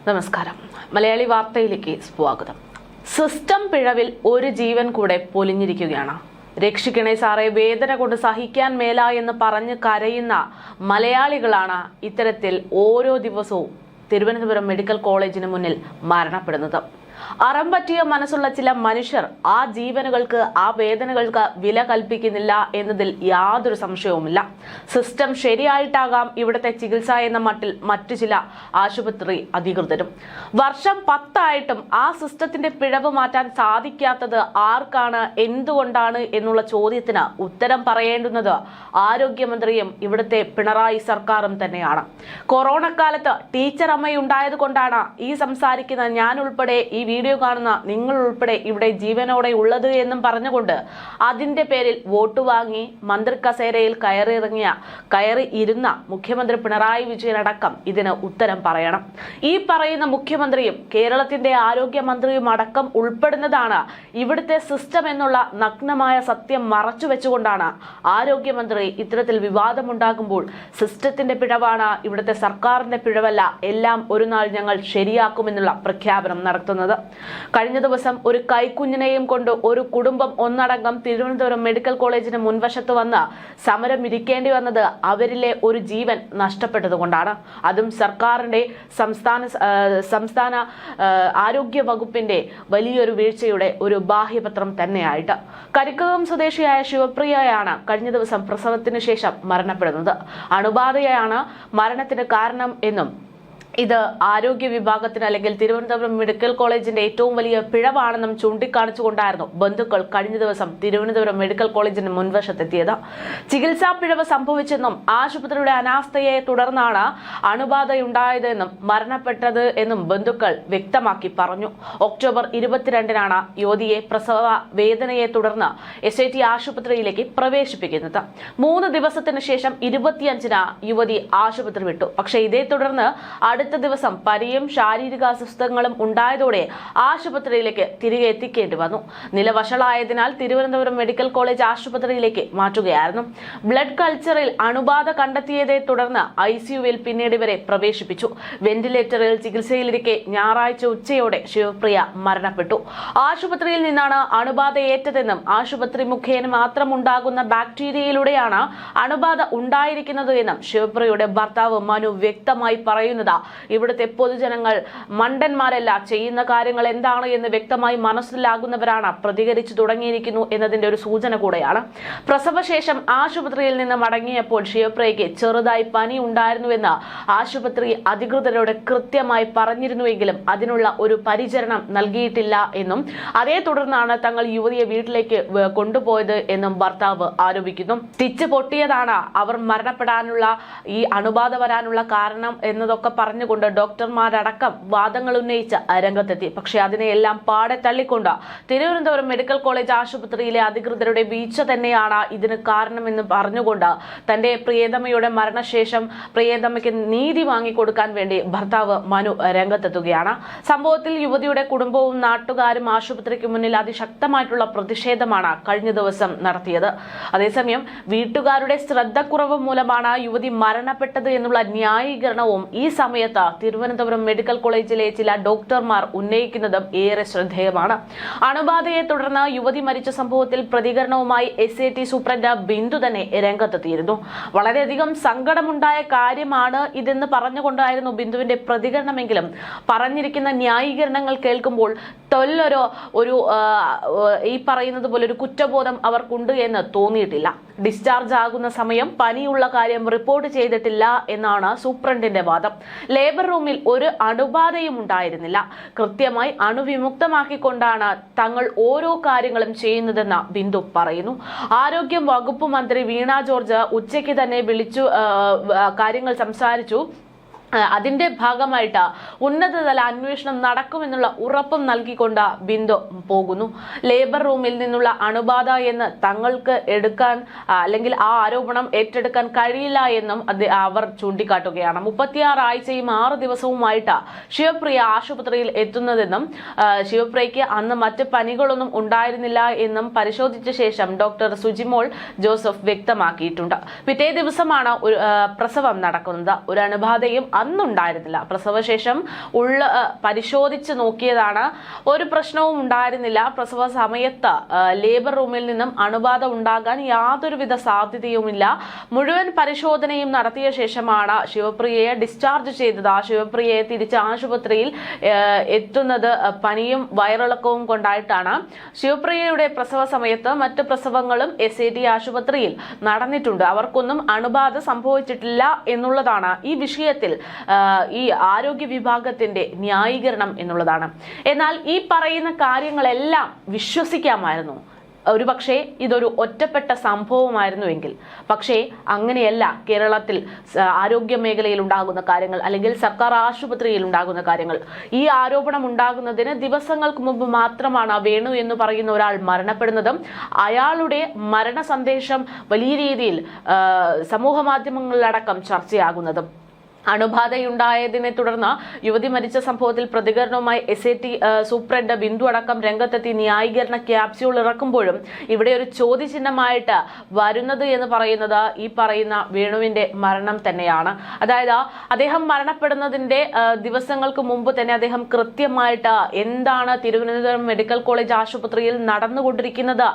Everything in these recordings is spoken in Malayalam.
നമസ്കാരം. മലയാളി വാർത്തയിലേക്ക് സ്വാഗതം. സിസ്റ്റം പിഴവിൽ ഒരു ജീവൻ കൂടെ പൊലിഞ്ഞിരിക്കുകയാണ്. രക്ഷിക്കണേ സാറേ, വേദന കൊണ്ട് സഹിക്കാൻ മേല എന്ന് പറഞ്ഞ് കരയുന്ന മലയാളികളാണ് ഇത്തരത്തിൽ ഓരോ ദിവസവും തിരുവനന്തപുരം മെഡിക്കൽ കോളേജിന് മുന്നിൽ മരണപ്പെടുന്നത്. അറം പറ്റിയ മനസ്സുള്ള ചില മനുഷ്യർ ആ ജീവനുകൾക്ക്, ആ വേദനകൾക്ക് വില കൽപ്പിക്കുന്നില്ല എന്നതിൽ യാതൊരു സംശയവുമില്ല. സിസ്റ്റം ശരിയായിട്ടാകാം ഇവിടുത്തെ ചികിത്സ എന്ന മട്ടിൽ മറ്റു ചില ആശുപത്രി അധികൃതരും. വർഷം 10 ആയിട്ടും ആ സിസ്റ്റത്തിന്റെ പിഴവ് മാറ്റാൻ സാധിക്കാത്തത് ആർക്കാണ്, എന്തുകൊണ്ടാണ് എന്നുള്ള ചോദ്യത്തിന് ഉത്തരം പറയേണ്ടുന്നത് ആരോഗ്യമന്ത്രിയും ഇവിടുത്തെ പിണറായി സർക്കാരും തന്നെയാണ്. കൊറോണ കാലത്ത് ടീച്ചർ അമ്മയുണ്ടായത് കൊണ്ടാണ് ഈ സംസാരിക്കുന്ന ഞാൻ ഉൾപ്പെടെ, ഈ വീഡിയോ കാണുന്ന നിങ്ങൾ ഉൾപ്പെടെ ഇവിടെ ജീവനോടെ ഉള്ളത് എന്നും പറഞ്ഞുകൊണ്ട് അതിന്റെ പേരിൽ വോട്ട് വാങ്ങി മന്ത്രി കസേരയിൽ കയറി ഇരുന്ന മുഖ്യമന്ത്രി പിണറായി വിജയൻ അടക്കം ഇതിന് ഉത്തരം പറയണം. ഈ പറയുന്ന മുഖ്യമന്ത്രിയും കേരളത്തിന്റെ ആരോഗ്യമന്ത്രിയും അടക്കം ഉൾപ്പെടുന്നതാണ് ഇവിടുത്തെ സിസ്റ്റം എന്നുള്ള നഗ്നമായ സത്യം മറച്ചു വെച്ചുകൊണ്ടാണ് ആരോഗ്യമന്ത്രി ഇത്തരത്തിൽ വിവാദമുണ്ടാകുമ്പോൾ സിസ്റ്റത്തിന്റെ പിഴവാണ്, ഇവിടുത്തെ സർക്കാരിന്റെ പിഴവല്ല, എല്ലാം ഒരു നാൾ ഞങ്ങൾ ശരിയാക്കുമെന്നുള്ള പ്രഖ്യാപനം നടത്തുന്നത്. കഴിഞ്ഞ ദിവസം ഒരു കൈക്കുഞ്ഞിനെയും കൊണ്ട് ഒരു കുടുംബം ഒന്നടങ്കം തിരുവനന്തപുരം മെഡിക്കൽ കോളേജിന് മുൻവശത്ത് വന്ന് സമരം ഇരിക്കേണ്ടി വന്നത് അവരിലെ ഒരു ജീവൻ നഷ്ടപ്പെട്ടതുകൊണ്ടാണ്. അതും സർക്കാരിന്റെ സംസ്ഥാന ആരോഗ്യ വകുപ്പിന്റെ വലിയൊരു വീഴ്ചയുടെ ഒരു ബാഹ്യപത്രം തന്നെയായിട്ട്. കരിക്കകം സ്വദേശിയായ ശിവപ്രിയയാണ് കഴിഞ്ഞ ദിവസം പ്രസവത്തിന് ശേഷം മരണപ്പെടുന്നത്. അണുബാധയാണ് മരണത്തിന് കാരണം എന്നും ഇത് ആരോഗ്യ വിഭാഗത്തിന് അല്ലെങ്കിൽ തിരുവനന്തപുരം മെഡിക്കൽ കോളേജിന്റെ ഏറ്റവും വലിയ പിഴവാണെന്നും ചൂണ്ടിക്കാണിച്ചുകൊണ്ടായിരുന്നു ബന്ധുക്കൾ കഴിഞ്ഞ ദിവസം തിരുവനന്തപുരം മെഡിക്കൽ കോളേജിന് മുൻവശത്തെത്തിയത്. ചികിത്സാ പിഴവ് സംഭവിച്ചെന്നും ആശുപത്രിയുടെ അനാസ്ഥയെ തുടർന്നാണ് അണുബാധയുണ്ടായതെന്നും മരണപ്പെട്ടത് എന്നും ബന്ധുക്കൾ വ്യക്തമാക്കി പറഞ്ഞു. ഒക്ടോബർ 22-നാണ് യുവതിയെ പ്രസവ വേദനയെ തുടർന്ന് SIT ആശുപത്രിയിലേക്ക് പ്രവേശിപ്പിക്കുന്നത്. 3 ദിവസത്തിന് ശേഷം 25-ന് യുവതി ആശുപത്രി വിട്ടു. പക്ഷേ ഇതേ തുടർന്ന് അടുത്ത ദിവസം പനിയും ശാരീരിക അസ്വസ്ഥതകളും ഉണ്ടായതോടെ ആശുപത്രിയിലേക്ക് തിരികെ എത്തിക്കേണ്ടി വന്നു. നില വഷളായതിനാൽ തിരുവനന്തപുരം മെഡിക്കൽ കോളേജ് ആശുപത്രിയിലേക്ക് മാറ്റുകയായിരുന്നു. ബ്ലഡ് കൾച്ചറിൽ അണുബാധ കണ്ടെത്തിയതെ തുടർന്ന് ICUവിൽ പിന്നീട് ഇവരെ പ്രവേശിപ്പിച്ചു. വെന്റിലേറ്ററിൽ ചികിത്സയിലിരിക്കെ ഞായറാഴ്ച ഉച്ചയോടെ ശിവപ്രിയ മരണപ്പെട്ടു. ആശുപത്രിയിൽ നിന്നാണ് അണുബാധ ഏറ്റതെന്നും ആശുപത്രി മുഖേന മാത്രം ഉണ്ടാകുന്ന ബാക്ടീരിയയിലൂടെയാണ് അണുബാധ ഉണ്ടായിരിക്കുന്നത് എന്നും ശിവപ്രിയയുടെ ഭർത്താവ് മനു വ്യക്തമായി പറയുന്നത് ഇവിടുത്തെ പൊതുജനങ്ങൾ മണ്ടന്മാരല്ല, ചെയ്യുന്ന കാര്യങ്ങൾ എന്താണ് എന്ന് വ്യക്തമായി മനസ്സിലാകുന്നവരാണ്, പ്രതികരിച്ചു തുടങ്ങിയിരിക്കുന്നു എന്നതിന്റെ ഒരു സൂചന കൂടെയാണ്. പ്രസവശേഷം ആശുപത്രിയിൽ നിന്ന് മടങ്ങിയപ്പോൾ ശിവപ്രിയയ്ക്ക് ചെറുതായി പനി ഉണ്ടായിരുന്നുവെന്ന് ആശുപത്രി അധികൃതരോട് കൃത്യമായി പറഞ്ഞിരുന്നുവെങ്കിലും അതിനുള്ള ഒരു പരിചരണം നൽകിയിട്ടില്ല എന്നും അതേ തുടർന്നാണ് തങ്ങൾ യുവതിയെ വീട്ടിലേക്ക് കൊണ്ടുപോയത് എന്നും ഭർത്താവ് ആരോപിക്കുന്നു. സ്റ്റിച്ച് പൊട്ടിയതാണ് അവർ മരണപ്പെടാനുള്ള, ഈ അണുബാധ വരാനുള്ള കാരണം എന്നതൊക്കെ പറഞ്ഞുകൊണ്ട് ഡോക്ടർമാരടക്കം വാദങ്ങൾ ഉന്നയിച്ച് രംഗത്തെത്തി. പക്ഷേ അതിനെയെല്ലാം പാടെ തള്ളിക്കൊണ്ട് തിരുവനന്തപുരം മെഡിക്കൽ കോളേജ് ആശുപത്രിയിലെ അധികൃതരുടെ വീഴ്ച തന്നെയാണ് ഇതിന് കാരണമെന്ന് പറഞ്ഞുകൊണ്ട് തന്റെ പ്രിയതമയുടെ മരണശേഷം പ്രിയതമയ്ക്ക് നീതി വാങ്ങിക്കൊടുക്കാൻ വേണ്ടി ഭർത്താവ് മനു രംഗത്തെത്തുകയാണ്. സംഭവത്തിൽ യുവതിയുടെ കുടുംബവും നാട്ടുകാരും ആശുപത്രിക്ക് മുന്നിൽ അതിശക്തമായിട്ടുള്ള പ്രതിഷേധമാണ് കഴിഞ്ഞ ദിവസം നടത്തിയത്. അതേസമയം വീട്ടുകാരുടെ ശ്രദ്ധക്കുറവ് മൂലമാണ് യുവതി മരണപ്പെട്ടത് എന്നുള്ള ന്യായീകരണവും ഈ സമയത്ത് തിരുവനന്തപുരം മെഡിക്കൽ കോളേജിലെ ചില ഡോക്ടർമാർ ഉന്നയിക്കുന്നതും ഏറെ ശ്രദ്ധേയമാണ്. അണുബാധയെ തുടർന്ന് യുവതി മരിച്ച സംഭവത്തിൽ പ്രതികരണവുമായി SIT സൂപ്രണ്ട് ബിന്ദു തന്നെ രംഗത്തെത്തിയിരുന്നു. വളരെയധികം സങ്കടമുണ്ടായ കാര്യമാണ് ഇതെന്ന് പറഞ്ഞുകൊണ്ടായിരുന്നു ബിന്ദുവിന്റെ പ്രതികരണമെങ്കിലും പറഞ്ഞിരിക്കുന്ന ന്യായീകരണങ്ങൾ കേൾക്കുമ്പോൾ ഈ പറയുന്നത് പോലെ ഒരു കുറ്റബോധം അവർക്കുണ്ട് എന്ന് തോന്നിയിട്ടില്ല. ഡിസ്ചാർജ് ആകുന്ന സമയം പനിയുള്ള കാര്യം റിപ്പോർട്ട് ചെയ്തിട്ടില്ല എന്നാണ് സൂപ്രണ്ടിന്റെ വാദം. ലേബർ റൂമിൽ ഒരു അണുബാധയും ഉണ്ടായിരുന്നില്ല. കൃത്യമായി അണുവിമുക്തമാക്കിക്കൊണ്ടാണ് തങ്ങൾ ഓരോ കാര്യങ്ങളും ചെയ്യുന്നതെന്ന് ബിന്ദു പറയുന്നു. ആരോഗ്യ വകുപ്പ് മന്ത്രി വീണ ജോർജ് ഉച്ചയ്ക്ക് തന്നെ വിളിച്ചു കാര്യങ്ങൾ സംസാരിച്ചു. അതിന്റെ ഭാഗമായിട്ട് ഉന്നതതല അന്വേഷണം നടക്കുമെന്നുള്ള ഉറപ്പും നൽകിക്കൊണ്ട് ബിന്ദു പോകുന്നു. ലേബർ റൂമിൽ നിന്നുള്ള അണുബാധ എന്ന് തങ്ങൾക്ക് എടുക്കാൻ അല്ലെങ്കിൽ ആ ആരോപണം ഏറ്റെടുക്കാൻ കഴിയില്ല എന്നും അവർ ചൂണ്ടിക്കാട്ടുകയാണ്. 36 ആഴ്ചയും 6 ദിവസവുമായിട്ട് ശിവപ്രിയ ആശുപത്രിയിൽ എത്തുന്നതെന്നും ശിവപ്രിയയ്ക്ക് അന്ന് മറ്റ് പനികളൊന്നും ഉണ്ടായിരുന്നില്ല എന്നും പരിശോധിച്ച ശേഷം ഡോക്ടർ സുജിമോൾ ജോസഫ് വ്യക്തമാക്കിയിട്ടുണ്ട്. പിറ്റേ ദിവസമാണ് പ്രസവം നടക്കുന്നത്. ഒരു അണുബാധയും അന്നുണ്ടായിരുന്നില്ല. പ്രസവശേഷം പരിശോധിച്ച് നോക്കിയതാണ്, ഒരു പ്രശ്നവും ഉണ്ടായിരുന്നില്ല. പ്രസവ സമയത്ത് ലേബർ റൂമിൽ നിന്നും അണുബാധ ഉണ്ടാകാൻ യാതൊരുവിധ സാധ്യതയുമില്ല. മുഴുവൻ പരിശോധനയും നടത്തിയ ശേഷമാണ് ശിവപ്രിയയെ ഡിസ്ചാർജ് ചെയ്തത്. ശിവപ്രിയയെ തിരിച്ച് ആശുപത്രിയിൽ എത്തുന്നത് പനിയും വയറിളക്കവും കൊണ്ടായിട്ടാണ്. ശിവപ്രിയയുടെ പ്രസവ സമയത്ത് മറ്റ് പ്രസവങ്ങളും SAT ആശുപത്രിയിൽ നടന്നിട്ടുണ്ട്. അവർക്കൊന്നും അണുബാധ സംഭവിച്ചിട്ടില്ല എന്നുള്ളതാണ് ഈ വിഷയത്തിൽ ഈ ആരോഗ്യ വിഭാഗത്തിന്റെ ന്യായീകരണം എന്നുള്ളതാണ്. എന്നാൽ ഈ പറയുന്ന കാര്യങ്ങളെല്ലാം വിശ്വസിക്കാമായിരുന്നു ഒരുപക്ഷെ ഇതൊരു ഒറ്റപ്പെട്ട സംഭവമായിരുന്നുവെങ്കിൽ. പക്ഷേ അങ്ങനെയല്ല. കേരളത്തിൽ ആരോഗ്യ മേഖലയിൽ ഉണ്ടാകുന്ന കാര്യങ്ങൾ, അല്ലെങ്കിൽ സർക്കാർ ആശുപത്രിയിൽ ഉണ്ടാകുന്ന കാര്യങ്ങൾ, ഈ ആരോപണം ഉണ്ടാകുന്നതിന് ദിവസങ്ങൾക്ക് മുമ്പ് മാത്രമാണ് വേണു എന്ന് പറയുന്ന ഒരാൾ മരണപ്പെടുന്നതും അയാളുടെ മരണ സന്ദേശം വലിയ രീതിയിൽ സമൂഹ മാധ്യമങ്ങളിലടക്കം ചർച്ചയാകുന്നതും. അണുബാധയുണ്ടായതിനെ തുടർന്ന് യുവതി മരിച്ച സംഭവത്തിൽ പ്രതികരണവുമായി SAT സൂപ്രണ്ട് ബിന്ദു അടക്കം രംഗത്തെത്തി ന്യായീകരണ ക്യാപ്സ്യൂൾ ഇറക്കുമ്പോഴും ഇവിടെ ഒരു ചോദ്യചിഹ്നമായിട്ട് വരുന്നത് എന്ന് പറയുന്നത് ഈ പറയുന്ന വേണുവിന്റെ മരണം തന്നെയാണ്. അതായത് അദ്ദേഹം മരണപ്പെടുന്നതിന്റെ ദിവസങ്ങൾക്ക് മുമ്പ് തന്നെ അദ്ദേഹം കൃത്യമായിട്ട് എന്താണ് തിരുവനന്തപുരം മെഡിക്കൽ കോളേജ് ആശുപത്രിയിൽ നടന്നുകൊണ്ടിരിക്കുന്നത്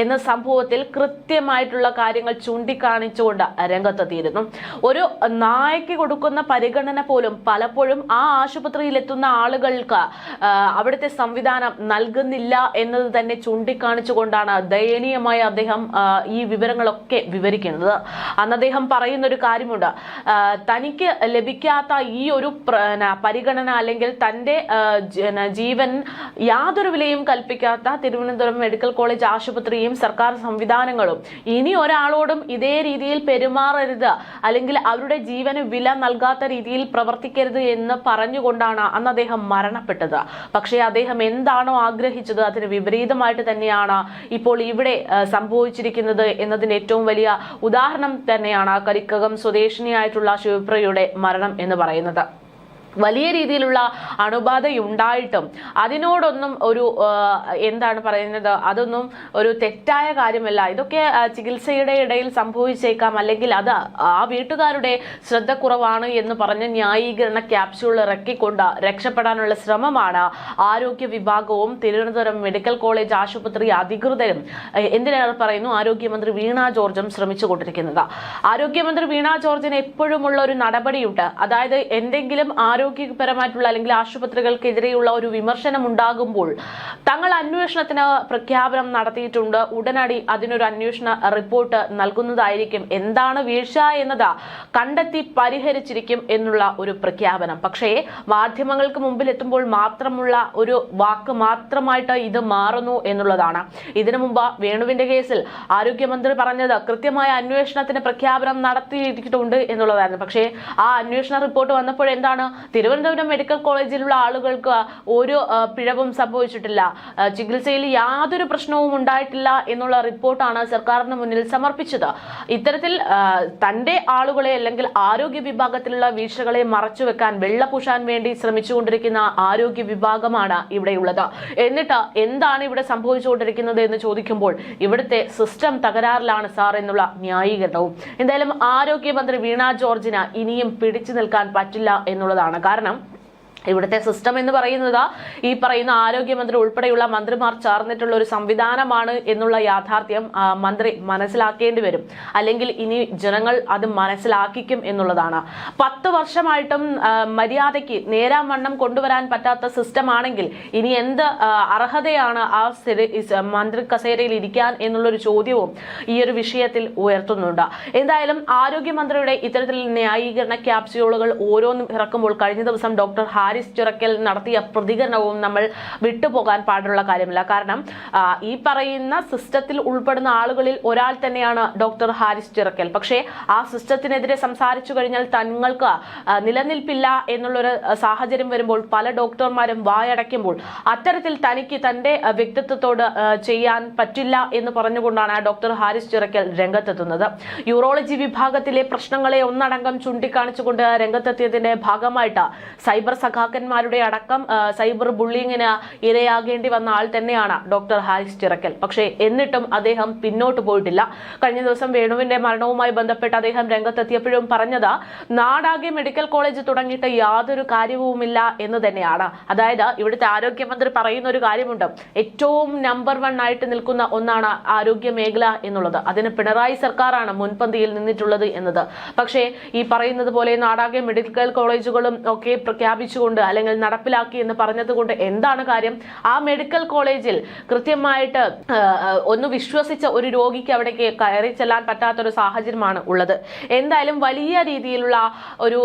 എന്ന സംഭവത്തിൽ കൃത്യമായിട്ടുള്ള കാര്യങ്ങൾ ചൂണ്ടിക്കാണിച്ചുകൊണ്ട് രംഗത്തെത്തിയിരുന്നു. ഒരു നായയ്ക്ക് കൊടുക്കുന്ന പരിഗണന പോലും പലപ്പോഴും ആ ആശുപത്രിയിൽ എത്തുന്ന ആളുകൾക്ക് അവിടുത്തെ സംവിധാനം നൽകുന്നില്ല എന്നത് തന്നെ ചൂണ്ടിക്കാണിച്ചുകൊണ്ടാണ് ദയനീയമായി അദ്ദേഹം ഈ വിവരങ്ങളൊക്കെ വിവരിക്കുന്നത്. അന്ന് അദ്ദേഹം പറയുന്ന ഒരു കാര്യമുണ്ട്, തനിക്ക് ലഭിക്കാത്ത ഈ ഒരു പരിഗണന, അല്ലെങ്കിൽ തന്റെ ജീവൻ യാതൊരു വിലയും കൽപ്പിക്കാത്ത തിരുവനന്തപുരം മെഡിക്കൽ കോളേജ് ആശുപത്രിയും സർക്കാർ സംവിധാനങ്ങളും ഇനി ഒരാളോടും ഇതേ രീതിയിൽ പെരുമാറരുത്, അല്ലെങ്കിൽ അവരുടെ ജീവന് വില നൽകാത്ത രീതിയിൽ പ്രവർത്തിക്കരുത് എന്ന് പറഞ്ഞുകൊണ്ടാണ് അന്ന് അദ്ദേഹം മരണപ്പെട്ടത്. പക്ഷേ അദ്ദേഹം എന്താണോ ആഗ്രഹിച്ചത് അതിന് വിപരീതമായിട്ട് തന്നെയാണ് ഇപ്പോൾ ഇവിടെ സംഭവിച്ചിരിക്കുന്നത് എന്നതിന്റെ ഏറ്റവും വലിയ ഉദാഹരണം തന്നെയാണ് കരിക്കകം സ്വദേശിനിയായിട്ടുള്ള ശിവപ്രിയയുടെ മരണം എന്ന് പറയുന്നത്. വലിയ രീതിയിലുള്ള അണുബാധയുണ്ടായിട്ടും അതിനോടൊന്നും ഒരു എന്താണ് പറയുന്നത്, അതൊന്നും ഒരു തെറ്റായ കാര്യമല്ല. ഇതൊക്കെ ചികിത്സയുടെ ഇടയിൽ സംഭവിച്ചേക്കാം, അല്ലെങ്കിൽ അത് ആ വീട്ടുകാരുടെ ശ്രദ്ധക്കുറവാണ് എന്ന് പറഞ്ഞ് ന്യായീകരണ ക്യാപ്സ്യൂൾ ഇറക്കിക്കൊണ്ട് രക്ഷപ്പെടാനുള്ള ശ്രമമാണ് ആരോഗ്യ വിഭാഗവും തിരുവനന്തപുരം മെഡിക്കൽ കോളേജ് ആശുപത്രി അധികൃതരും, എന്തിനേറെ പറയുന്നു ആരോഗ്യമന്ത്രി വീണ ജോർജും ശ്രമിച്ചുകൊണ്ടിരിക്കുന്നത്. ആരോഗ്യമന്ത്രി വീണ ജോർജിന് എപ്പോഴുമുള്ള ഒരു നടപടിയുണ്ട്. അതായത് എന്തെങ്കിലും ആരോഗ്യപരമായിട്ടുള്ള അല്ലെങ്കിൽ ആശുപത്രികൾക്കെതിരെയുള്ള ഒരു വിമർശനം ഉണ്ടാകുമ്പോൾ തങ്ങൾ അന്വേഷണത്തിന് പ്രഖ്യാപനം നടത്തിയിട്ടുണ്ട്, ഉടനടി അതിനൊരു അന്വേഷണ റിപ്പോർട്ട് നൽകുന്നതായിരിക്കും, എന്താണ് വീഴ്ച എന്നത് കണ്ടെത്തി പരിഹരിച്ചിരിക്കും എന്നുള്ള ഒരു പ്രഖ്യാപനം. പക്ഷേ മാധ്യമങ്ങൾക്ക് മുമ്പിൽ എത്തുമ്പോൾ മാത്രമുള്ള ഒരു വാക്ക് മാത്രമായിട്ട് ഇത് മാറുന്നു എന്നുള്ളതാണ്. ഇതിനു മുമ്പ് വേണുവിന്റെ കേസിൽ ആരോഗ്യമന്ത്രി പറഞ്ഞത് കൃത്യമായ അന്വേഷണത്തിന് പ്രഖ്യാപനം നടത്തിയിട്ടുണ്ട് എന്നുള്ളതായിരുന്നു. പക്ഷേ ആ അന്വേഷണ റിപ്പോർട്ട് വന്നപ്പോൾ എന്താണ്, തിരുവനന്തപുരം മെഡിക്കൽ കോളേജിലുള്ള ആളുകൾക്ക് ഒരു പിഴവും സംഭവിച്ചിട്ടില്ല, ചികിത്സയിൽ യാതൊരു പ്രശ്നവും ഉണ്ടായിട്ടില്ല എന്നുള്ള റിപ്പോർട്ടാണ് സർക്കാരിന് മുന്നിൽ സമർപ്പിച്ചത്. ഇത്തരത്തിൽ തന്റെ ആളുകളെ അല്ലെങ്കിൽ ആരോഗ്യ വിഭാഗത്തിലുള്ള വീഴ്ചകളെ മറച്ചുവെക്കാൻ, വെള്ളപൂശാൻ വേണ്ടി ശ്രമിച്ചുകൊണ്ടിരിക്കുന്ന ആരോഗ്യ വിഭാഗമാണ് ഇവിടെയുള്ളത്. എന്നിട്ട് എന്താണ് ഇവിടെ സംഭവിച്ചുകൊണ്ടിരിക്കുന്നത് എന്ന് ചോദിക്കുമ്പോൾ ഇവിടുത്തെ സിസ്റ്റം തകരാറിലാണ് സാർ എന്നുള്ള ന്യായീകരണവും. എന്തായാലും ആരോഗ്യമന്ത്രി വീണ ജോർജിന് ഇനിയും പിടിച്ചു നിൽക്കാൻ പറ്റില്ല എന്നുള്ളതാണ്. കാരണം ഇവിടുത്തെ സിസ്റ്റം എന്ന് പറയുന്നത് ഈ പറയുന്ന ആരോഗ്യമന്ത്രി ഉൾപ്പെടെയുള്ള മന്ത്രിമാർ ചേർന്നിട്ടുള്ള ഒരു സംവിധാനമാണ് എന്നുള്ള യാഥാർത്ഥ്യം മന്ത്രി മനസ്സിലാക്കേണ്ടി വരും. അല്ലെങ്കിൽ ഇനി ജനങ്ങൾ അത് മനസ്സിലാക്കിക്കും എന്നുള്ളതാണ്. 10 വർഷമായിട്ടും മര്യാദയ്ക്ക് നേരാവണ്ണം കൊണ്ടുവരാൻ പറ്റാത്ത സിസ്റ്റം ആണെങ്കിൽ ഇനി എന്ത് അർഹതയാണ് ആ മന്ത്രി കസേരയിൽ ഇരിക്കാൻ എന്നുള്ളൊരു ചോദ്യവും ഈ ഒരു വിഷയത്തിൽ ഉയർത്തുന്നുണ്ട്. എന്തായാലും ആരോഗ്യമന്ത്രിയുടെ ഇത്തരത്തിൽ ന്യായീകരണ ക്യാപ്സ്യൂളുകൾ ഓരോന്നും ഇറക്കുമ്പോൾ കഴിഞ്ഞ ദിവസം ഡോക്ടർ ഹാരിസ് ചിറക്കൽ നടത്തിയ പ്രതികരണവും നമ്മൾ വിട്ടുപോകാൻ പാടുള്ള കാര്യമില്ല. കാരണം ഈ പറയുന്ന സിസ്റ്റത്തിൽ ഉൾപ്പെടുന്ന ആളുകളിൽ ഒരാൾ തന്നെയാണ് ഡോക്ടർ ഹാരിസ് ചിറക്കൽ. പക്ഷേ ആ സിസ്റ്റത്തിനെതിരെ സംസാരിച്ചു കഴിഞ്ഞാൽ തങ്ങൾക്ക് നിലനിൽപ്പില്ല എന്നുള്ളൊരു സാഹചര്യം വരുമ്പോൾ പല ഡോക്ടർമാരും വായടയ്ക്കുമ്പോൾ അത്തരത്തിൽ തനിക്ക് തന്റെ വ്യക്തിത്വത്തോട് ചെയ്യാൻ പറ്റില്ല എന്ന് പറഞ്ഞുകൊണ്ടാണ് ഡോക്ടർ ഹാരിസ് ചിറക്കൽ രംഗത്തെത്തുന്നത്. യൂറോളജി വിഭാഗത്തിലെ പ്രശ്നങ്ങളെ ഒന്നടങ്കം ചൂണ്ടിക്കാണിച്ചുകൊണ്ട് രംഗത്തെത്തിയതിന്റെ ഭാഗമായിട്ട് സൈബർ സഖാവ് സഹാക്കന്മാരുടെ അടക്കം സൈബർ ബുള്ളിങ്ങിന് ഇരയാകേണ്ടി വന്ന ആൾ തന്നെയാണ് ഡോക്ടർ ഹാരിസ് ചിറക്കൽ. പക്ഷേ എന്നിട്ടും അദ്ദേഹം പിന്നോട്ട് പോയിട്ടില്ല. കഴിഞ്ഞ ദിവസം വേണുവിന്റെ മരണവുമായി ബന്ധപ്പെട്ട് അദ്ദേഹം രംഗത്തെത്തിയപ്പോഴും പറഞ്ഞത് നാടാകെ മെഡിക്കൽ കോളേജ് തുടങ്ങിയിട്ട് യാതൊരു കാര്യവുമില്ല എന്ന് തന്നെയാണ്. അതായത് ഇവിടുത്തെ ആരോഗ്യമന്ത്രി പറയുന്ന ഒരു കാര്യമുണ്ട്, ഏറ്റവും നമ്പർ 1 ആയിട്ട് നിൽക്കുന്ന ഒന്നാണ് ആരോഗ്യ മേഖല എന്നുള്ളത്. അതിന് പിണറായി സർക്കാരാണ് മുൻപന്തിയിൽ നിന്നിട്ടുള്ളത് എന്നത്. പക്ഷേ ഈ പറയുന്നത് പോലെ നാടാകെ മെഡിക്കൽ കോളേജുകളും ഒക്കെ പ്രഖ്യാപിച്ചുകൊണ്ട് അല്ലെങ്കിൽ നടപ്പിലാക്കി എന്ന് പറഞ്ഞതുകൊണ്ട് എന്താണ് കാര്യം? ആ മെഡിക്കൽ കോളേജിൽ കൃത്യമായിട്ട് ഒന്ന് വിശ്വസിച്ച ഒരു രോഗിക്ക് അവിടേക്ക് കയറി ചെല്ലാൻ പറ്റാത്തൊരു സാഹചര്യമാണ് ഉള്ളത്. എന്തായാലും വലിയ രീതിയിലുള്ള ഒരു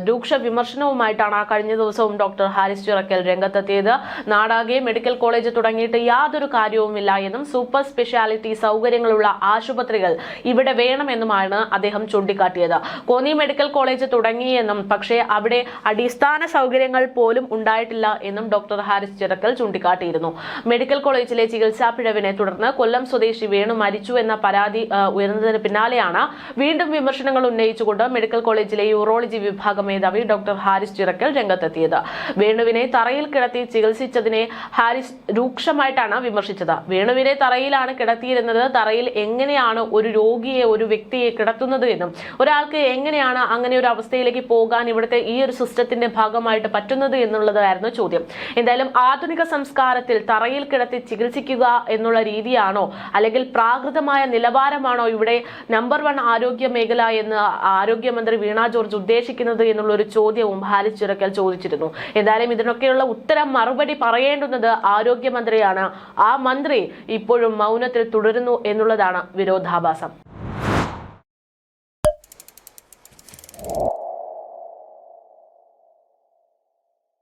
രൂക്ഷ വിമർശനവുമായിട്ടാണ് കഴിഞ്ഞ ദിവസവും ഡോക്ടർ ഹാരിസ് ചിറക്കൽ രംഗത്തെത്തിയത്. നാടാകെ മെഡിക്കൽ കോളേജ് തുടങ്ങിയിട്ട് യാതൊരു കാര്യവുമില്ല എന്നും സൂപ്പർ സ്പെഷ്യാലിറ്റി സൗകര്യങ്ങളുള്ള ആശുപത്രികൾ ഇവിടെ വേണമെന്നുമാണ് അദ്ദേഹം ചൂണ്ടിക്കാട്ടിയത്. കോന്നി മെഡിക്കൽ കോളേജ് തുടങ്ങിയെന്നും പക്ഷേ അവിടെ അടിസ്ഥാന സൗകര്യങ്ങൾ പോലും ഉണ്ടായിട്ടില്ല എന്നും ഡോക്ടർ ഹാരിസ് ചിറക്കൽ ചൂണ്ടിക്കാട്ടിയിരുന്നു. മെഡിക്കൽ കോളേജിലെ ചികിത്സാ പിഴവിനെ തുടർന്ന് കൊല്ലം സ്വദേശി വേണു മരിച്ചു എന്ന പരാതി ഉയർന്നതിന് പിന്നാലെയാണ് വീണ്ടും വിമർശനങ്ങൾ ഉന്നയിച്ചുകൊണ്ട് മെഡിക്കൽ കോളേജിലെ യൂറോളജി വിഭാഗം മേധാവി ഡോക്ടർ ഹാരിസ് ചിറക്കൽ രംഗത്തെത്തിയത്. വേണുവിനെ തറയിൽ കിടത്തി ചികിത്സിച്ചതിനെ ഹാരിസ് രൂക്ഷമായിട്ടാണ് വിമർശിച്ചത്. വേണുവിനെ തറയിലാണ് കിടത്തിയിരുന്നത്. തറയിൽ എങ്ങനെയാണ് ഒരു രോഗിയെ, ഒരു വ്യക്തിയെ കിടത്തുന്നത് എന്നും ഒരാൾക്ക് എങ്ങനെയാണ് അങ്ങനെ ഒരു അവസ്ഥയിലേക്ക് പോകാൻ ഇവിടുത്തെ ഈ ഒരു സിസ്റ്റത്തിന്റെ ഭാഗമായിട്ട് പറ്റുന്നത് എന്നുള്ളതായിരുന്നു ചോദ്യം. എന്തായാലും ആധുനിക സംസ്കാരത്തിൽ തറയിൽ കിടത്തി ചികിത്സിക്കുക എന്നുള്ള രീതിയാണോ അല്ലെങ്കിൽ പ്രാകൃതമായ നിലവാരമാണോ ഇവിടെ നമ്പർ 1 ആരോഗ്യ മേഖല എന്ന് ആരോഗ്യമന്ത്രി വീണ ജോർജ് ഉദ്ദേശിക്കുന്നത് എന്നുള്ള ഒരു ചോദ്യവും ഹാരിസ് ചിറക്കൽ ചോദിച്ചിരുന്നു. എന്തായാലും ഇതിനൊക്കെയുള്ള ഉത്തരം മറുപടി പറയേണ്ടുന്നത് ആരോഗ്യമന്ത്രിയാണ്. ആ മന്ത്രി ഇപ്പോഴും മൗനത്തിൽ തുടരുന്നു എന്നുള്ളതാണ് വിരോധാഭാസം.